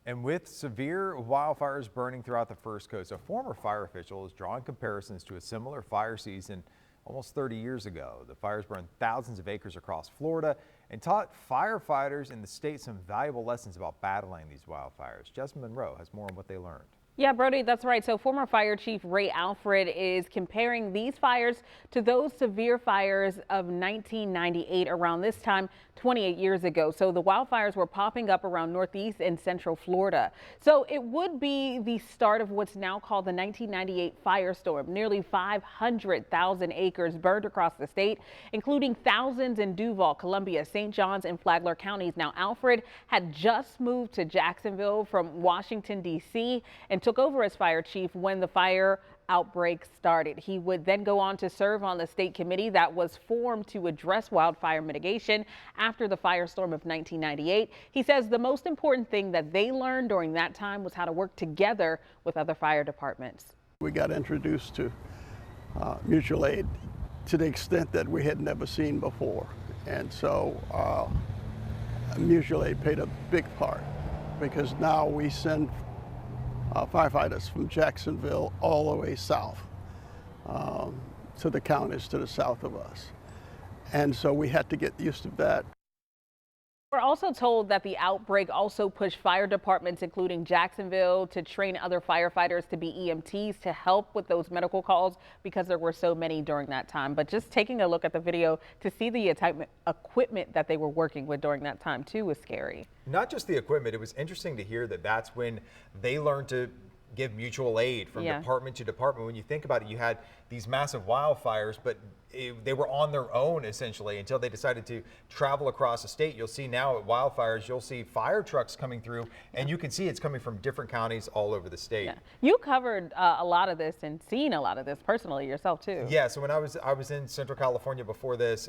And with severe wildfires burning throughout the First Coast, a former fire official is drawing comparisons to a similar fire season almost 30 years ago. The fires burned thousands of acres across Florida and taught firefighters in the state some valuable lessons about battling these wildfires. Jasmine Monroe has more on what they learned. Yeah, Brody, that's right. So former Fire Chief Ray Alfred is comparing these fires to those severe fires of 1998 around this time 28 years ago. So the wildfires were popping up around northeast and central Florida. So it would be the start of what's now called the 1998 firestorm. Nearly 500,000 acres burned across the state, including thousands in Duval, Columbia, St. Johns, and Flagler counties. Now, Alfred had just moved to Jacksonville from Washington, D.C. and took over as fire chief when the fire outbreak started. He would then go on to serve on the state committee that was formed to address wildfire mitigation after the firestorm of 1998. He says the most important thing that they learned during that time was how to work together with other fire departments. We got introduced to mutual aid to the extent that we had never seen before. And so mutual aid played a big part, because now we send firefighters from Jacksonville all the way south to the counties to the south of us. And so we had to get used to that. We're also told that the outbreak also pushed fire departments, including Jacksonville, to train other firefighters to be EMTs to help with those medical calls because there were so many during that time. But just taking a look at the video to see the equipment that they were working with during that time, too, was scary. Not just the equipment. It was interesting to hear that that's when they learned to give mutual aid from department to department. When you think about it, you had these massive wildfires, but they were on their own essentially until they decided to travel across the state. You'll see now at wildfires, you'll see fire trucks coming through, and you can see it's coming from different counties all over the state. Yeah. You covered a lot of this and seen a lot of this personally yourself too. Yeah, so when I was in Central California before this,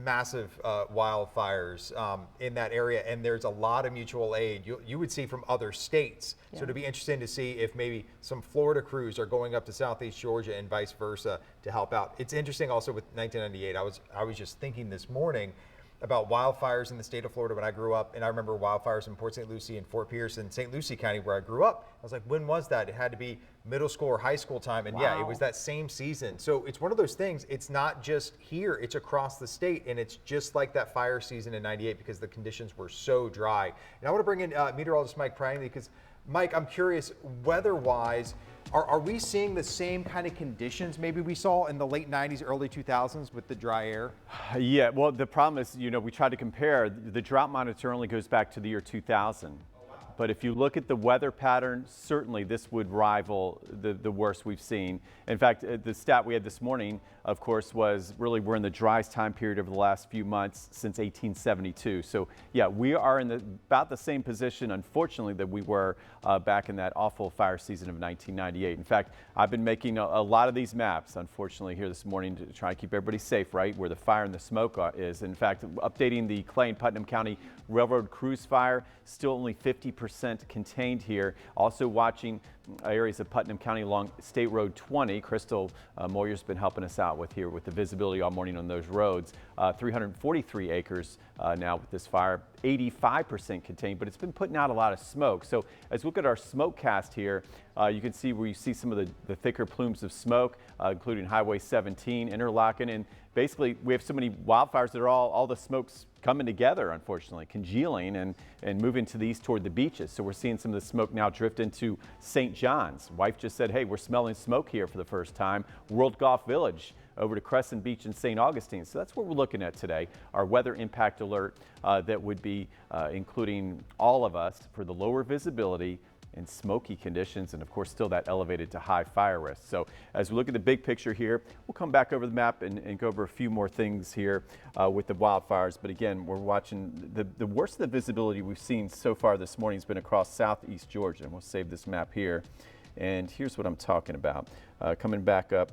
massive wildfires in that area, and there's a lot of mutual aid you would see from other states. So it'd be interesting to see if maybe some Florida crews are going up to Southeast Georgia and vice versa to help out. It's interesting also with 1998. I was just thinking this morning about wildfires in the state of Florida when I grew up, and I remember wildfires in Port St. Lucie and Fort Pierce and St. Lucie County where I grew up. I was like, when was that? It had to be middle school or high school time, and yeah, it was that same season. So it's one of those things, it's not just here, it's across the state, and it's just like that fire season in 98 because the conditions were so dry. And I want to bring in meteorologist Mike Prangley, because Mike, I'm curious, weather-wise, are we seeing the same kind of conditions maybe we saw in the late 90s, early 2000s with the dry air? Yeah, well, the problem is, we tried to compare. The drought monitor only goes back to the year 2000. But if you look at the weather pattern, certainly this would rival the worst we've seen. In fact, the stat we had this morning, of course, was really we're in the driest time period over the last few months since 1872. So yeah, we are in about the same position, unfortunately, that we were back in that awful fire season of 1998. In fact, I've been making a lot of these maps, unfortunately, here this morning to try to keep everybody safe, right, where the fire and the smoke is. In fact, updating the Clay and Putnam County Railroad Cruise fire, still only 50% contained here. Also watching areas of Putnam County along State Road 20. Crystal Moyer's been helping us out with here with the visibility all morning on those roads. 343 acres now with this fire, 85% contained, but it's been putting out a lot of smoke. So as we look at our smoke cast here, you can see where you see some of the thicker plumes of smoke, including Highway 17, Interlochen, and basically we have so many wildfires that are all the smoke's coming together, unfortunately, congealing and moving to the east toward the beaches. So we're seeing some of the smoke now drift into St. John's. Wife just said, hey, we're smelling smoke here for the first time. World Golf Village over to Crescent Beach and St. Augustine. So that's what we're looking at today. Our weather impact alert that would be including all of us for the lower visibility and smoky conditions, and of course still that elevated to high fire risk. So as we look at the big picture here, we'll come back over the map and go over a few more things here with the wildfires. But again, we're watching the worst of the visibility we've seen so far this morning has been across southeast Georgia, and we'll save this map here. And here's what I'm talking about. Coming back up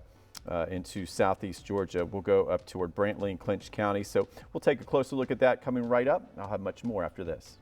into southeast Georgia, we'll go up toward Brantley and Clinch County. So we'll take a closer look at that coming right up. I'll have much more after this.